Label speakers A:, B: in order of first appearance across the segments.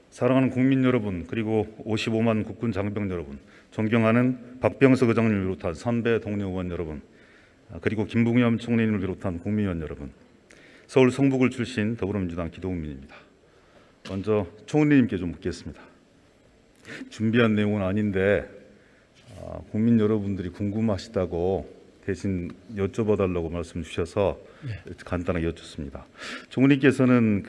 A: 사랑하는 국민 여러분, 그리고 55만 국군 장병 여러분, 존경하는 박병석 의장님을 비롯한 선배 동료 의원 여러분, 그리고 김부겸 총리님을 비롯한 국민의원 여러분, 서울 성북을 출신 더불어민주당 기동민입니다. 먼저 총리님께 좀 묻겠습니다. 준비한 내용은 아닌데 국민 여러분들이 궁금하시다고 대신 여쭤봐달라고 말씀 주셔서 간단하게 여쭙습니다. 총리께서는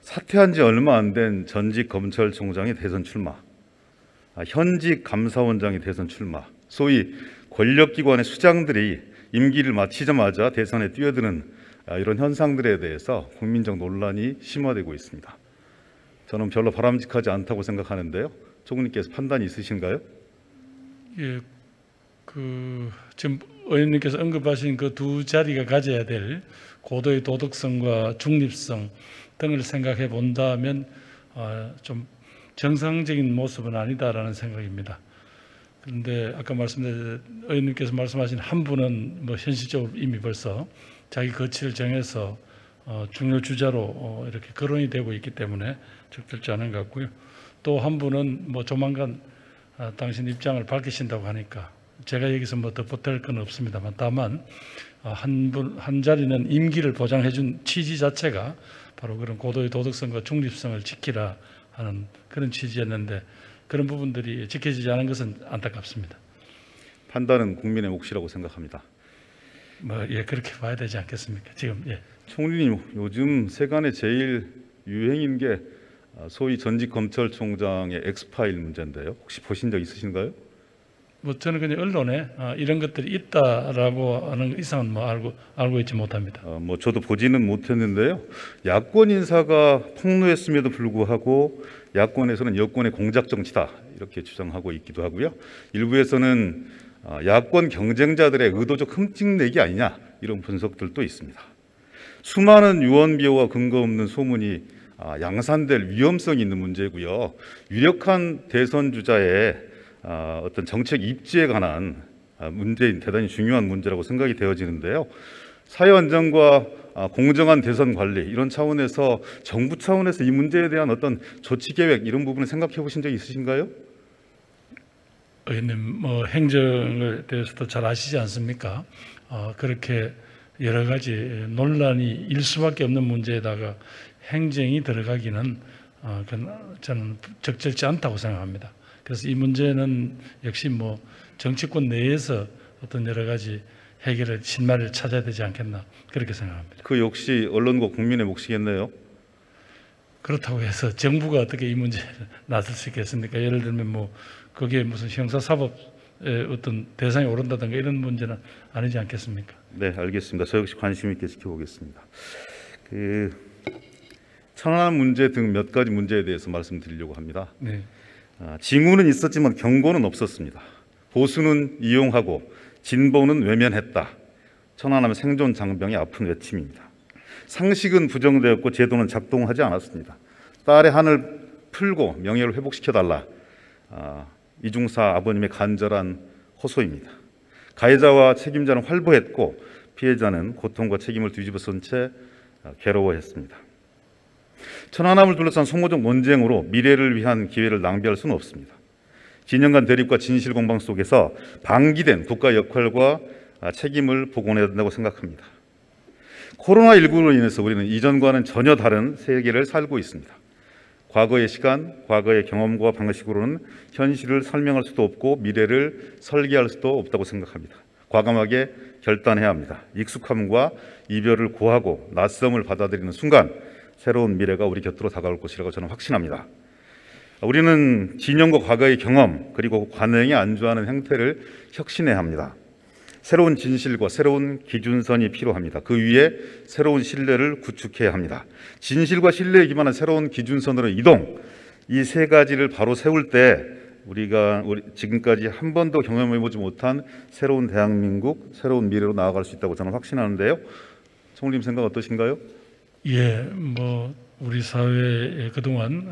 A: 사퇴한 지 얼마 안 된 전직 검찰총장이 대선 출마, 현직 감사원장이 대선 출마, 소위 권력기관의 수장들이 임기를 마치자마자 대선에 뛰어드는 이런 현상들에 대해서 국민적 논란이 심화되고 있습니다. 저는 별로 바람직하지 않다고 생각하는데요. 총리께서 판단이 있으신가요?
B: 예, 지금 의원님께서 언급하신 그 두 자리가 가져야 될 고도의 도덕성과 중립성 등을 생각해 본다면 좀 정상적인 모습은 아니다라는 생각입니다. 그런데 아까 의원님께서 말씀하신 한 분은 현실적으로 이미 벌써 자기 거취를 정해서 중요 주자로 이렇게 거론이 되고 있기 때문에 적절치 않은 것 같고요. 또 한 분은 조만간 당신 입장을 밝히신다고 하니까 제가 여기서 더 보탤 건 없습니다만, 다만 한 자리는 임기를 보장해준 취지 자체가 바로 그런 고도의 도덕성과 중립성을 지키라 하는 그런 취지였는데 그런 부분들이 지켜지지 않은 것은 안타깝습니다.
A: 판단은 국민의 몫이라고 생각합니다.
B: 그렇게 봐야 되지 않겠습니까? 지금
A: 총리님, 요즘 세간에 제일 유행인 게 소위 전직 검찰총장의 엑스파일 문제인데요. 혹시 보신 적 있으신가요?
B: 저는 그냥 언론에 이런 것들이 있다라고 하는 이상은 알고 있지 못합니다.
A: 저도 보지는 못했는데요. 야권 인사가 폭로했음에도 불구하고 야권에서는 여권의 공작 정치다 이렇게 주장하고 있기도 하고요. 일부에서는 야권 경쟁자들의 의도적 흠집내기 아니냐 이런 분석들도 있습니다. 수많은 유언 비어와 근거 없는 소문이 양산될 위험성이 있는 문제고요. 유력한 대선 주자의 어떤 정책 입지에 관한 문제인 대단히 중요한 문제라고 생각이 되어지는데요. 사회 안정과 공정한 대선 관리 이런 차원에서 정부 차원에서 이 문제에 대한 어떤 조치 계획 이런 부분을 생각해 보신 적 있으신가요?
B: 의원님 행정에 대해서도 잘 아시지 않습니까? 그렇게 여러 가지 논란이 일 수밖에 없는 문제에다가 행정이 들어가기는 저는 적절치 않다고 생각합니다. 그래서 이 문제는 역시 정치권 내에서 어떤 여러 가지 해결의 실마리를 찾아야 되지 않겠나 그렇게 생각합니다.
A: 그 역시 언론과 국민의 몫이겠네요.
B: 그렇다고 해서 정부가 어떻게 이 문제에 나설 수 있겠습니까? 예를 들면 그게 무슨 형사사법의 어떤 대상에 오른다든가 이런 문제는 아니지 않겠습니까?
A: 네, 알겠습니다. 저 역시 관심 있게 지켜보겠습니다. 천안함 문제 등 몇 가지 문제에 대해서 말씀드리려고 합니다.
B: 네.
A: 징후는 있었지만 경고는 없었습니다. 보수는 이용하고 진보는 외면했다. 천안함 생존 장병의 아픈 외침입니다. 상식은 부정되었고 제도는 작동하지 않았습니다. 딸의 한을 풀고 명예를 회복시켜달라. 이중사 아버님의 간절한 호소입니다. 가해자와 책임자는 활보했고 피해자는 고통과 책임을 뒤집어쓴 채 괴로워했습니다. 천안함을 둘러싼 송호적 논쟁으로 미래를 위한 기회를 낭비할 수는 없습니다. 진영 간 대립과 진실 공방 속에서 방기된 국가 역할과 책임을 복원해야 된다고 생각합니다. 코로나19로 인해서 우리는 이전과는 전혀 다른 세계를 살고 있습니다. 과거의 시간, 과거의 경험과 방식으로는 현실을 설명할 수도 없고 미래를 설계할 수도 없다고 생각합니다. 과감하게 결단해야 합니다. 익숙함과 이별을 고하고 낯섦을 받아들이는 순간 새로운 미래가 우리 곁으로 다가올 것이라고 저는 확신합니다. 우리는 진영과 과거의 경험 그리고 관행에 안주하는 행태를 혁신해야 합니다. 새로운 진실과 새로운 기준선이 필요합니다. 그 위에 새로운 신뢰를 구축해야 합니다. 진실과 신뢰에 기반한 새로운 기준선으로 이동, 이 세 가지를 바로 세울 때 우리가 지금까지 한 번도 경험해보지 못한 새로운 대한민국, 새로운 미래로 나아갈 수 있다고 저는 확신하는데요. 총리님 생각 어떠신가요?
B: 예, 우리 사회에 그동안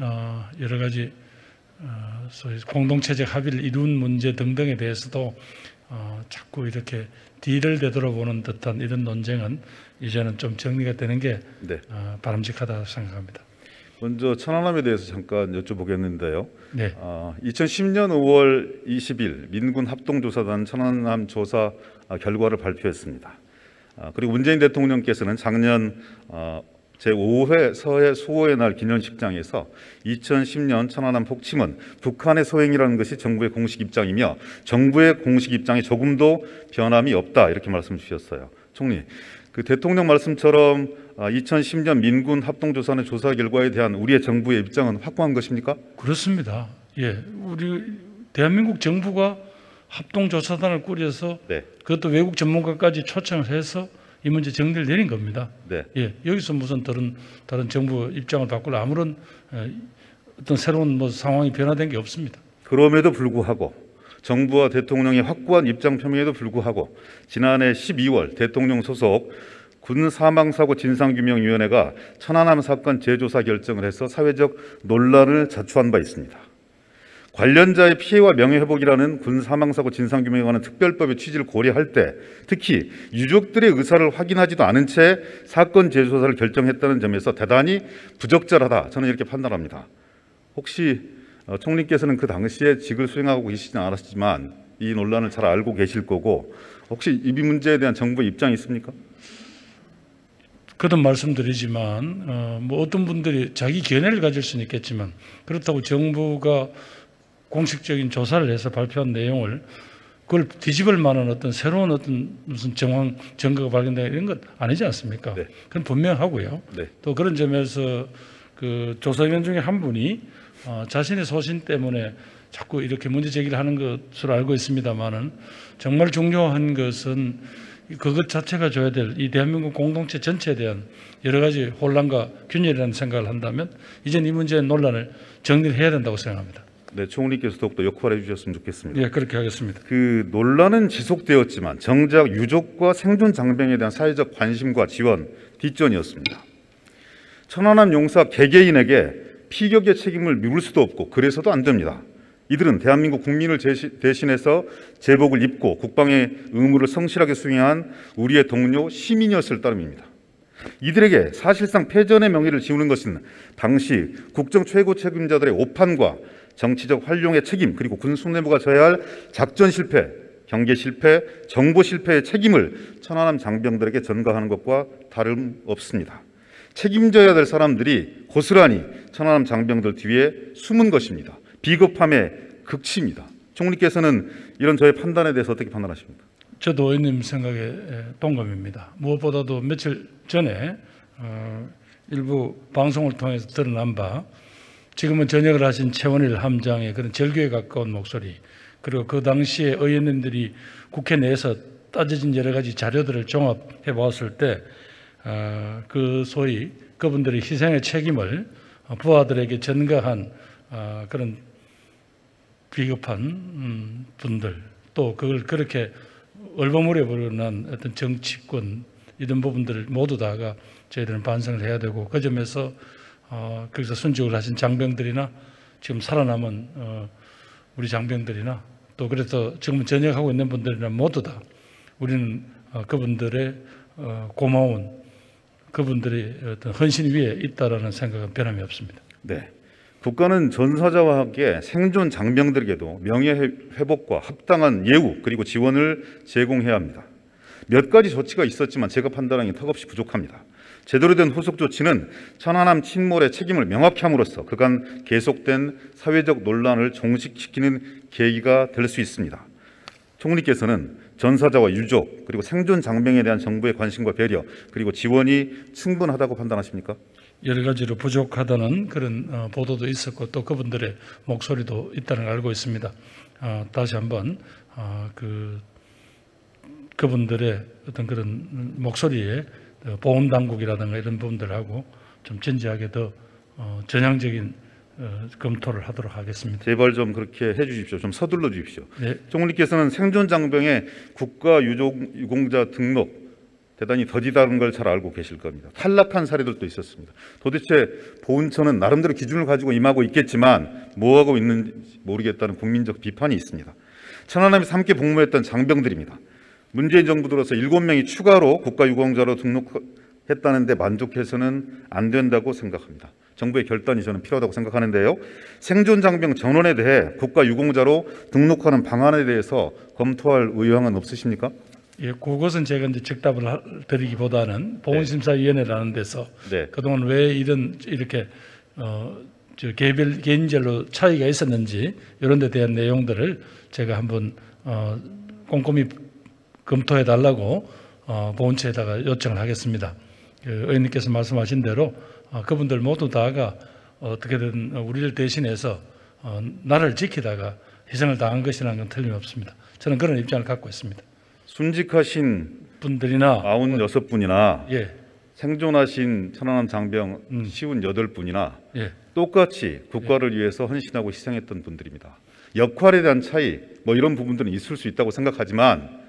B: 여러 가지 소위 공동체적 합의를 이룬 문제 등등에 대해서도 자꾸 이렇게 뒤를 되돌아보는 듯한 이런 논쟁은 이제는 좀 정리가 되는 게 바람직하다고 생각합니다.
A: 먼저 천안함에 대해서 잠깐 여쭤보겠는데요.
B: 네.
A: 2010년 5월 20일 민군 합동조사단 천안함 조사 결과를 발표했습니다. 그리고 문재인 대통령께서는 작년 제5회 서해 수호의 날 기념식장에서 2010년 천안함 폭침은 북한의 소행이라는 것이 정부의 공식 입장이며 정부의 공식 입장에 조금도 변함이 없다 이렇게 말씀 주셨어요. 총리, 그 대통령 말씀처럼 2010년 민군 합동조사의 조사 결과에 대한 우리의 정부의 입장은 확고한 것입니까?
B: 그렇습니다. 예, 우리 대한민국 정부가 합동조사단을 꾸려서
A: 네.
B: 그것도 외국 전문가까지 초청을 해서 이 문제 정리를 내린 겁니다.
A: 네.
B: 예, 여기서 무슨 다른 정부 입장을 바꿀 아무런 어떤 새로운 상황이 변화된 게 없습니다.
A: 그럼에도 불구하고 정부와 대통령의 확고한 입장 표명에도 불구하고 지난해 12월 대통령 소속 군사망사고 진상규명위원회가 천안함 사건 재조사 결정을 해서 사회적 논란을 자초한 바 있습니다. 관련자의 피해와 명예회복이라는 군사망사고 진상규명에 관한 특별법의 취지를 고려할 때 특히 유족들의 의사를 확인하지도 않은 채 사건 재조사를 결정했다는 점에서 대단히 부적절하다, 저는 이렇게 판단합니다. 혹시 총리께서는 그 당시에 직을 수행하고 계시지 않았지만 이 논란을 잘 알고 계실 거고 혹시 이 문제에 대한 정부의 입장이 있습니까?
B: 거듭 말씀드리지만 어떤 분들이 자기 견해를 가질 수는 있겠지만 그렇다고 정부가 공식적인 조사를 해서 발표한 내용을 그걸 뒤집을 만한 어떤 새로운 어떤 무슨 정황 증거가 발견되는 이런 것 아니지 않습니까?
A: 네.
B: 그건 분명하고요.
A: 네.
B: 또 그런 점에서 그 조사위원 중에 한 분이 자신의 소신 때문에 자꾸 이렇게 문제 제기를 하는 것으로 알고 있습니다만은 정말 중요한 것은 그것 자체가 줘야 될 이 대한민국 공동체 전체에 대한 여러 가지 혼란과 균열이라는 생각을 한다면 이제는 이 문제의 논란을 정리를 해야 된다고 생각합니다.
A: 네, 총리께서 더욱더 역할해 주셨으면 좋겠습니다.
B: 예, 그렇게 하겠습니다.
A: 그 논란은 지속되었지만 정작 유족과 생존 장병에 대한 사회적 관심과 지원 뒷전이었습니다. 천안함 용사 개개인에게 피격의 책임을 미룰 수도 없고 그래서도 안 됩니다. 이들은 대한민국 국민을 대신해서 제복을 입고 국방의 의무를 성실하게 수행한 우리의 동료 시민이었을 따름입니다. 이들에게 사실상 패전의 명예를 지우는 것은 당시 국정 최고 책임자들의 오판과 정치적 활용의 책임 그리고 군 수뇌부가 져야 할 작전 실패, 경계 실패, 정보 실패의 책임을 천안함 장병들에게 전가하는 것과 다름없습니다. 책임져야 될 사람들이 고스란히 천안함 장병들 뒤에 숨은 것입니다. 비겁함의 극치입니다. 총리께서는 이런 저의 판단에 대해서 어떻게 판단하십니까?
B: 저도 의원님 생각에 동감입니다. 무엇보다도 며칠 전에 일부 방송을 통해서 드러난 바 지금은 전역을 하신 최원일 함장의 그런 절규에 가까운 목소리 그리고 그 당시에 의원님들이 국회 내에서 따져진 여러 가지 자료들을 종합해 보았을 때 그 소위 그분들의 희생의 책임을 부하들에게 전가한 그런 비겁한 분들 또 그걸 그렇게 얼버무려 버리는 어떤 정치권 이런 부분들을 모두 다가 저희들은 반성을 해야 되고 그 점에서 거기서 순직을 하신 장병들이나 지금 살아남은 우리 장병들이나 또 그래서 지금 전역하고 있는 분들이나 모두 다 우리는 그분들의 고마운 그분들의 어떤 헌신 위에 있다라는 생각은 변함이 없습니다.
A: 네. 국가는 전사자와 함께 생존 장병들에게도 명예회복과 합당한 예우 그리고 지원을 제공해야 합니다. 몇 가지 조치가 있었지만 제가 판단하기엔 턱없이 부족합니다. 제대로 된 후속 조치는 천안함 침몰의 책임을 명확히 함으로써 그간 계속된 사회적 논란을 종식시키는 계기가 될 수 있습니다. 총리께서는 전사자와 유족 그리고 생존 장병에 대한 정부의 관심과 배려 그리고 지원이 충분하다고 판단하십니까?
B: 여러 가지로 부족하다는 그런 보도도 있었고 또 그분들의 목소리도 있다는 걸 알고 있습니다. 다시 한번 그분들의 어떤 그런 목소리에 보훈 당국이라든가 이런 부분들하고 좀 진지하게 더 전향적인 검토를 하도록 하겠습니다.
A: 제발 좀 그렇게 해주십시오. 좀 서둘러 주십시오.
B: 네.
A: 총리께서는 생존 장병의 국가 유공자 등록 대단히 더디다는 걸 잘 알고 계실 겁니다. 탈락한 사례들도 있었습니다. 도대체 보훈처는 나름대로 기준을 가지고 임하고 있겠지만 뭐하고 있는지 모르겠다는 국민적 비판이 있습니다. 천안함에서 함께 복무했던 장병들입니다. 문재인 정부 들어서 7명이 추가로 국가유공자로 했다는데 만족해서는 안 된다고 생각합니다. 정부의 결단이 저는 필요하다고 생각하는데요. 생존 장병 전원에 대해 국가 유공자로 등록하는 방안에 대해서 검토할 의향은 없으십니까?
B: 예, 그것은 제가 이제 즉답을 드리기보다는 보훈심사위원회라는 데서
A: 네.
B: 그동안 왜 이렇게 개별 개인별로 차이가 있었는지 이런 데 대한 내용들을 제가 한번 꼼꼼히 검토해 달라고 보훈처에다가 요청을 하겠습니다. 의원님께서 말씀하신 대로 그분들 모두 다가 어떻게든 우리를 대신해서 나라를 지키다가 희생을 당한 것이라는 건 틀림없습니다. 저는 그런 입장을 갖고 있습니다.
A: 순직하신
B: 분들이나
A: 96분이나
B: 예,
A: 생존하신 천안함 장병 58분이나
B: 예,
A: 똑같이 국가를 위해서 헌신하고 희생했던 분들입니다. 역할에 대한 차이 뭐 이런 부분들은 있을 수 있다고 생각하지만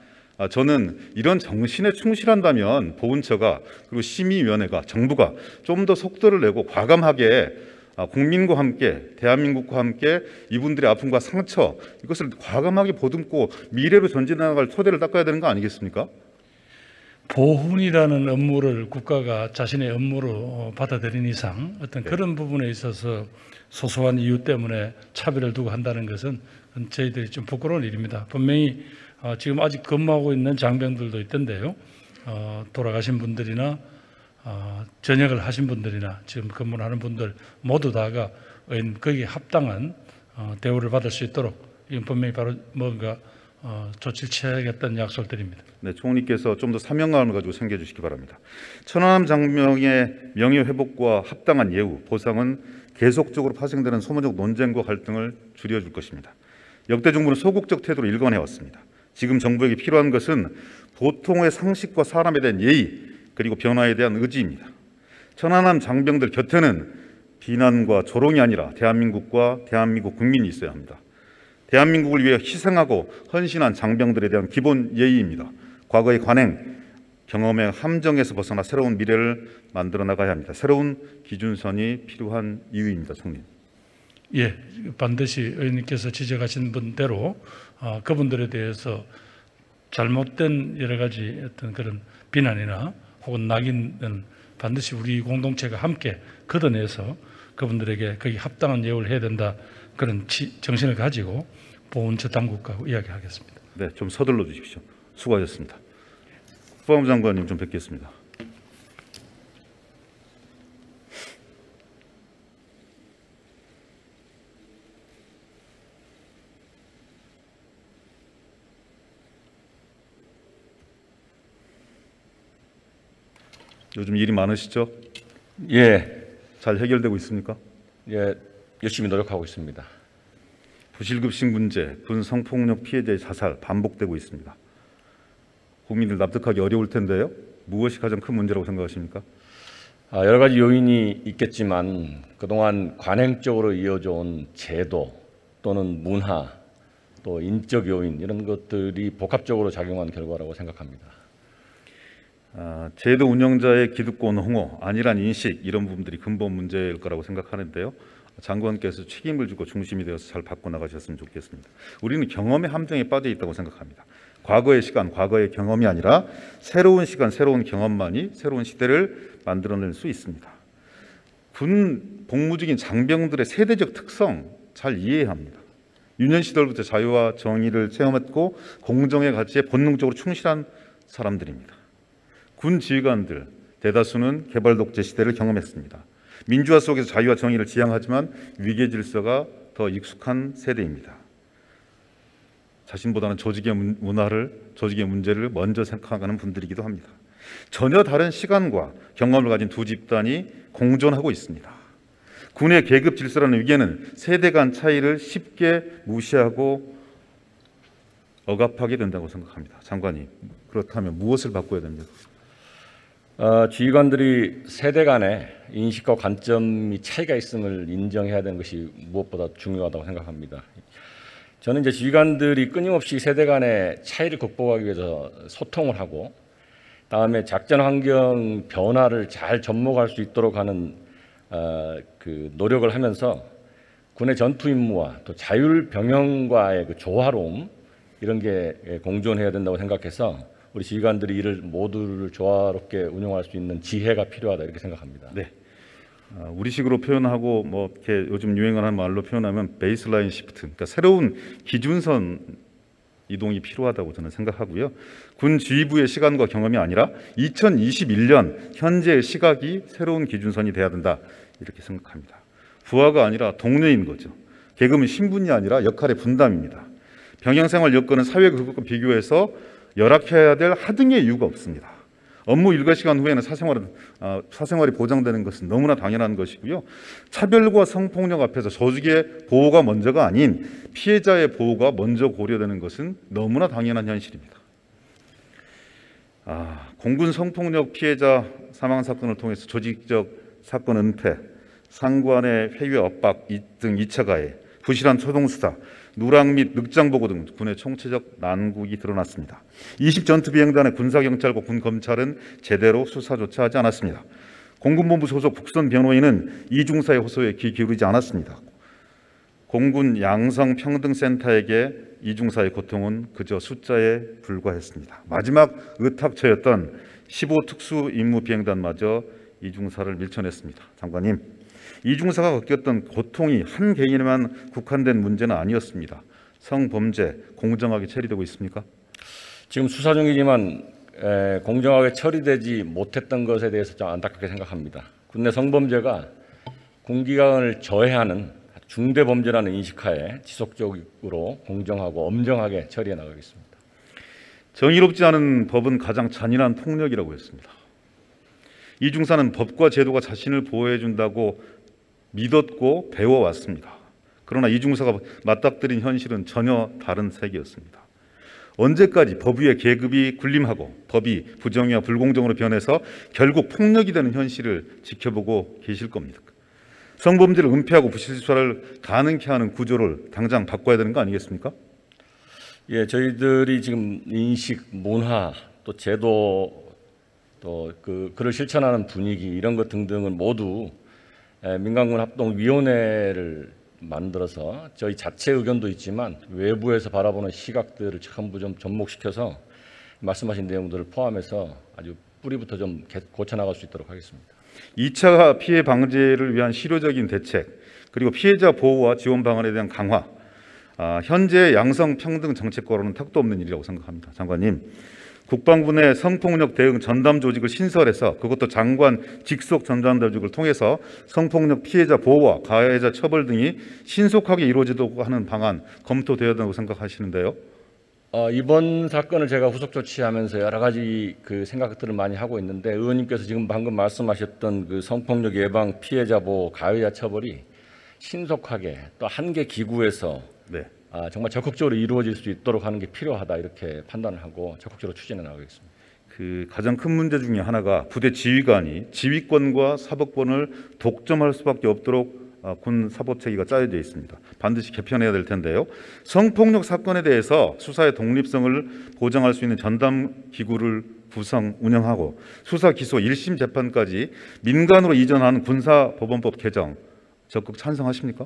A: 저는 이런 정신에 충실한다면 보훈처가 그리고 심의위원회가 정부가 좀 더 속도를 내고 과감하게 국민과 함께 대한민국과 함께 이분들의 아픔과 상처 이것을 과감하게 보듬고 미래로 전진해나갈 토대를 닦아야 되는 거 아니겠습니까?
B: 보훈이라는 업무를 국가가 자신의 업무로 받아들인 이상 어떤 그런 부분에 있어서 소소한 이유 때문에 차별을 두고 한다는 것은 저희들이 좀 부끄러운 일입니다. 분명히 지금 아직 근무하고 있는 장병들도 있던데요. 돌아가신 분들이나 전역을 하신 분들이나 지금 근무를 하는 분들 모두 다가 거기에 합당한 대우를 받을 수 있도록 이건 분명히 바로 뭔가 조치를 취하겠다는 약속을 드립니다.
A: 네, 총리께서 좀 더 사명감을 가지고 챙겨주시기 바랍니다. 천안함 장병의 명예회복과 합당한 예우, 보상은 계속적으로 파생되는 소모적 논쟁과 갈등을 줄여줄 것입니다. 역대 정부는 소극적 태도로 일관해왔습니다. 지금 정부에게 필요한 것은 보통의 상식과 사람에 대한 예의 그리고 변화에 대한 의지입니다. 천안함 장병들 곁에는 비난과 조롱이 아니라 대한민국과 대한민국 국민이 있어야 합니다. 대한민국을 위해 희생하고 헌신한 장병들에 대한 기본 예의입니다. 과거의 관행, 경험의 함정에서 벗어나 새로운 미래를 만들어 나가야 합니다. 새로운 기준선이 필요한 이유입니다, 총리.
B: 예, 반드시 의원님께서 지적하신 분대로 그분들에 대해서 잘못된 여러 가지 어떤 그런 비난이나 혹은 낙인은 반드시 우리 공동체가 함께 걷어내서 그분들에게 거기 합당한 예우를 해야 된다 그런 정신을 가지고 보훈처 당국과 이야기하겠습니다.
A: 네, 좀 서둘러 주십시오. 수고하셨습니다. 국방부 장관님 좀 뵙겠습니다. 요즘 일이 많으시죠?
C: 예,
A: 잘 해결되고 있습니까?
C: 예, 열심히 노력하고 있습니다.
A: 부실급식 문제, 군성폭력 피해자의 자살 반복되고 있습니다. 국민들 납득하기 어려울 텐데요. 무엇이 가장 큰 문제라고 생각하십니까?
C: 여러 가지 요인이 있겠지만 그동안 관행적으로 이어져온 제도 또는 문화 또 인적 요인 이런 것들이 복합적으로 작용한 결과라고 생각합니다.
A: 제도 운영자의 기득권 옹호, 안일한 인식 이런 부분들이 근본 문제일 거라고 생각하는데요. 장관께서 책임을 지고 중심이 되어서 잘 바꿔나가셨으면 좋겠습니다. 우리는 경험의 함정에 빠져 있다고 생각합니다. 과거의 시간, 과거의 경험이 아니라 새로운 시간, 새로운 경험만이 새로운 시대를 만들어낼 수 있습니다. 군 복무 중인 장병들의 세대적 특성 잘 이해해야 합니다. 유년 시절부터 자유와 정의를 체험했고 공정의 가치에 본능적으로 충실한 사람들입니다. 군 지휘관들 대다수는 개발 독재 시대를 경험했습니다. 민주화 속에서 자유와 정의를 지향하지만 위계 질서가 더 익숙한 세대입니다. 자신보다는 조직의 문화를, 조직의 문제를 먼저 생각하는 분들이기도 합니다. 전혀 다른 시간과 경험을 가진 두 집단이 공존하고 있습니다. 군의 계급 질서라는 위계는 세대 간 차이를 쉽게 무시하고 억압하게 된다고 생각합니다. 장관님, 그렇다면 무엇을 바꿔야 됩니까?
C: 지휘관들이 세대 간의 인식과 관점이 차이가 있음을 인정해야 되는 것이 무엇보다 중요하다고 생각합니다. 저는 이제 지휘관들이 끊임없이 세대 간의 차이를 극복하기 위해서 소통을 하고 다음에 작전 환경 변화를 잘 접목할 수 있도록 하는 그 노력을 하면서 군의 전투 임무와 또 자율 병영과의 그 조화로움 이런 게 공존해야 된다고 생각해서 우리 지휘관들이 이를 모두를 조화롭게 운영할 수 있는 지혜가 필요하다 이렇게 생각합니다.
A: 네. 우리식으로 표현하고 뭐 이렇게 요즘 유행하는 말로 표현하면 베이스라인 시프트, 그러니까 새로운 기준선 이동이 필요하다고 저는 생각하고요. 군 지휘부의 시간과 경험이 아니라 2021년 현재의 시각이 새로운 기준선이 돼야 된다 이렇게 생각합니다. 부하가 아니라 동료인 거죠. 계급은 신분이 아니라 역할의 분담입니다. 병영생활 여건은 사회 그것과 비교해서 열악해야 될 하등의 이유가 없습니다. 업무 일과 시간 후에는 사생활이 보장되는 것은 너무나 당연한 것이고요. 차별과 성폭력 앞에서 조직의 보호가 먼저가 아닌 피해자의 보호가 먼저 고려되는 것은 너무나 당연한 현실입니다. 공군 성폭력 피해자 사망 사건을 통해서 조직적 사건 은폐, 상관의 회유 압박 등 2차 가해, 부실한 초동 수사, 누락 및 늑장 보고 등 군의 총체적 난국이 드러났습니다. 20전투 비행단의 군사경찰과 군검찰은 제대로 수사조차 하지 않았습니다. 공군본부 소속 국선 변호인은 이중사의 호소에 귀 기울이지 않았습니다. 공군 양성평등센터에게 이중사의 고통은 그저 숫자에 불과했습니다. 마지막 의탁처였던 15특수임무비행단마저 이중사를 밀쳐냈습니다. 장관님, 이중사가 겪었던 고통이 한 개인에만 국한된 문제는 아니었습니다. 성범죄 공정하게 처리되고 있습니까?
C: 지금 수사 중이지만 공정하게 처리되지 못했던 것에 대해서 좀 안타깝게 생각합니다. 군내 성범죄가 군기관을 저해하는 중대 범죄라는 인식하에 지속적으로 공정하고 엄정하게 처리해 나가겠습니다.
A: 정의롭지 않은 법은 가장 잔인한 폭력이라고 했습니다. 이중사는 법과 제도가 자신을 보호해 준다고 믿었고 배워왔습니다. 그러나 이중사가 맞닥뜨린 현실은 전혀 다른 세계였습니다. 언제까지 법 위에 계급이 군림하고 법이 부정의와 불공정으로 변해서 결국 폭력이 되는 현실을 지켜보고 계실 겁니까? 성범죄를 은폐하고 부실수사를 가능케 하는 구조를 당장 바꿔야 되는 거 아니겠습니까?
C: 예, 저희들이 지금 인식, 문화, 또 제도, 또 그를 실천하는 분위기 이런 것 등등은 모두 민간군 합동위원회를 만들어서 저희 자체 의견도 있지만 외부에서 바라보는 시각들을 전부 좀 접목시켜서 말씀하신 내용들을 포함해서 아주 뿌리부터 좀 고쳐나갈 수 있도록 하겠습니다.
A: 2차 피해 방지를 위한 실효적인 대책, 그리고 피해자 보호와 지원 방안에 대한 강화, 현재 양성평등 정책과로는 턱도 없는 일이라고 생각합니다. 장관님, 국방부 내 성폭력 대응 전담 조직을 신설해서 그것도 장관 직속 전담 조직을 통해서 성폭력 피해자 보호와 가해자 처벌 등이 신속하게 이루어지도록 하는 방안 검토되어야 된다고 생각하시는데요.
C: 이번 사건을 제가 후속 조치하면서 여러 가지 생각들을 많이 하고 있는데 의원님께서 지금 방금 말씀하셨던 성폭력 예방, 피해자 보호, 가해자 처벌이 신속하게 또 한 개 기구에서
A: 네.
C: 정말 적극적으로 이루어질 수 있도록 하는 게 필요하다 이렇게 판단을 하고 적극적으로 추진해 나가겠습니다.
A: 가장 큰 문제 중에 하나가 부대 지휘관이 지휘권과 사법권을 독점할 수밖에 없도록 군 사법체계가 짜여져 있습니다. 반드시 개편해야 될 텐데요. 성폭력 사건에 대해서 수사의 독립성을 보장할 수 있는 전담 기구를 구성, 운영하고 수사, 기소, 1심 재판까지 민간으로 이전하는 군사법원법 개정 적극 찬성하십니까?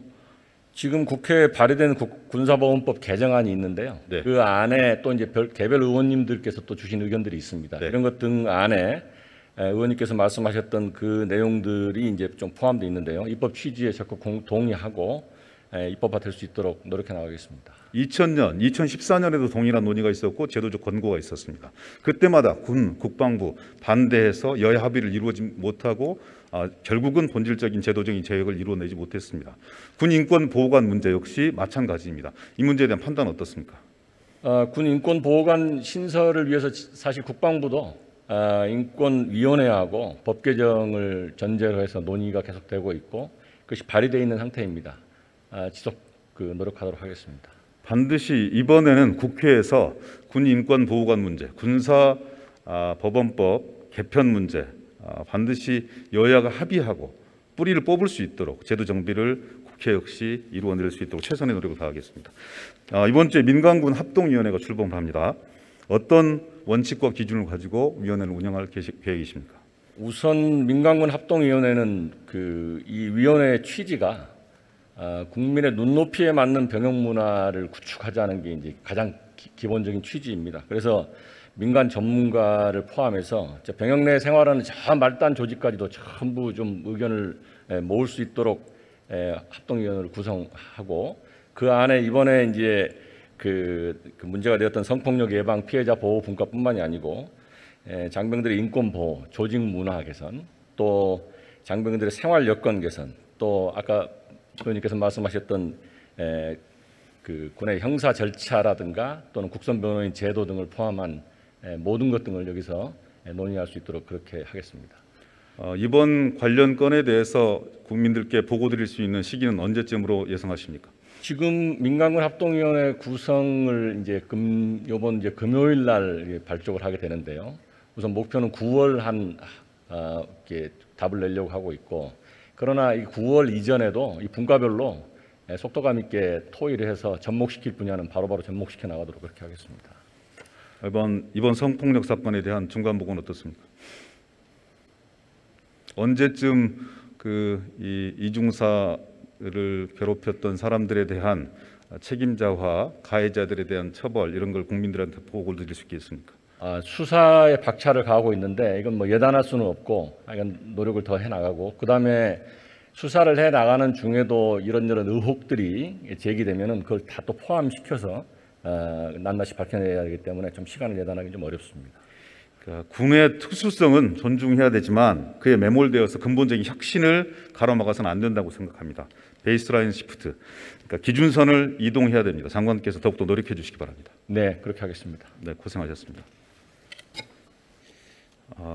C: 지금 국회에 발의된 군사법원법 개정안이 있는데요.
A: 네.
C: 그 안에 또 이제 개별 의원님들께서 또 주신 의견들이 있습니다.
A: 네.
C: 이런 것 등 안에 의원님께서 말씀하셨던 그 내용들이 이제 좀 포함되어 있는데요. 입법 취지에 적극 동의하고 입법화될 수 있도록 노력해 나가겠습니다.
A: 2000년, 2014년에도 동일한 논의가 있었고 제도적 권고가 있었습니다. 그때마다 국방부 반대해서 여야 합의를 이루어지 못하고 결국은 본질적인 제도적인 제약을 이루어내지 못했습니다. 군 인권 보호관 문제 역시 마찬가지입니다. 이 문제에 대한 판단 어떻습니까?
C: 군 인권 보호관 신설을 위해서 사실 국방부도 인권위원회하고 법 개정을 전제로 해서 논의가 계속되고 있고 그것이 발의되어 있는 상태입니다. 지속 노력하도록 하겠습니다.
A: 반드시 이번에는 국회에서 군 인권 보호관 문제, 군사 법원법 개편 문제 반드시 여야가 합의하고 뿌리를 뽑을 수 있도록 제도 정비를 국회 역시 이루어낼 수 있도록 최선의 노력을 다하겠습니다. 이번 주에 민간군 합동위원회가 출범합니다. 어떤 원칙과 기준을 가지고 위원회를 운영할 계획이십니까?
C: 우선 민간군 합동위원회는 이 위원회의 취지가 국민의 눈높이에 맞는 병영 문화를 구축하자는 게 이제 가장 기본적인 취지입니다. 그래서 민간 전문가를 포함해서 병역 내 생활하는 저 말단 조직까지도 전부 좀 의견을 모을 수 있도록 합동위원회를 구성하고 그 안에 이번에 이제 그 문제가 되었던 성폭력 예방 피해자 보호 분과뿐만이 아니고 장병들의 인권 보호, 조직 문화 개선, 또 장병들의 생활 여건 개선, 또 아까 의원님께서 말씀하셨던 그 군의 형사 절차라든가 또는 국선 변호인 제도 등을 포함한 모든 것 등을 여기서 논의할 수 있도록 그렇게 하겠습니다.
A: 이번 관련 건에 대해서 국민들께 보고드릴 수 있는 시기는 언제쯤으로 예상하십니까?
C: 지금 민간군 합동위원회 구성을 이제 이번 이제 금요일 날 발족을 하게 되는데요. 우선 목표는 9월 이렇게 답을 내려고 하고 있고, 그러나 이 9월 이전에도 이 분과별로 속도감 있게 토의를 해서 접목시킬 분야는 바로바로 접목시켜 나가도록 그렇게 하겠습니다.
A: 이번 성폭력 사건에 대한 중간 보고는 어떻습니까? 언제쯤 이 이중사를 괴롭혔던 사람들에 대한 책임자와 가해자들에 대한 처벌 이런 걸 국민들한테 보고를 드릴 수 있겠습니까?
C: 수사에 박차를 가하고 있는데 이건 뭐 예단할 수는 없고 이건 노력을 더 해나가고, 그다음에 수사를 해나가는 중에도 이런저런 의혹들이 제기되면은 그걸 다 또 포함시켜서 낱낱이 밝혀내야 하기 때문에 좀 시간을 예단하기 좀 어렵습니다.
A: 그러니까 군의 특수성은 존중해야 되지만 그에 매몰되어서 근본적인 혁신을 가로막아서는 안 된다고 생각합니다. 베이스라인 시프트, 그러니까 기준선을 이동해야 됩니다. 장관께서 더욱더 노력해 주시기 바랍니다.
C: 네, 그렇게 하겠습니다.
A: 네, 고생하셨습니다.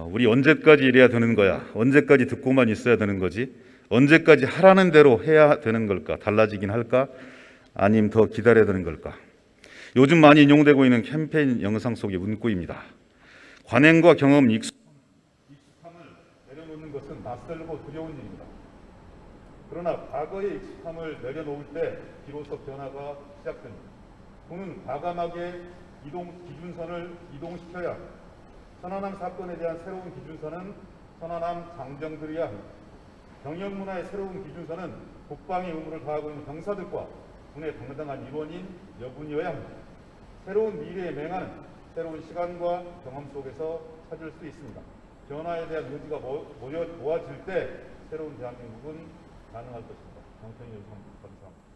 A: 우리 언제까지 이래야 되는 거야? 언제까지 듣고만 있어야 되는 거지? 언제까지 하라는 대로 해야 되는 걸까? 달라지긴 할까? 아니면 더 기다려야 되는 걸까? 요즘 많이 인용되고 있는 캠페인 영상 속의 문구입니다. 관행과 경험, 익숙함을 내려놓는 것은 낯설고 두려운 일입니다. 그러나 과거의 익숙함을 내려놓을 때 비로소 변화가 시작됩니다. 군은 과감하게 기준선을 이동시켜야 합니다. 천안함 사건에 대한 새로운 기준선은 천안함 장병들이어야 합니다. 병역 문화의 새로운 기준선은 국방의 의무를 다하고 있는 병사들과 군의 당당한 일원인 여군이어야 합니다. 새로운 미래에 맹하는 새로운 시간과 경험 속에서 찾을 수 있습니다. 변화에 대한 의지가 모아질 때 새로운 대한민국은 가능할 것입니다. 정청희 의원 감사합니다.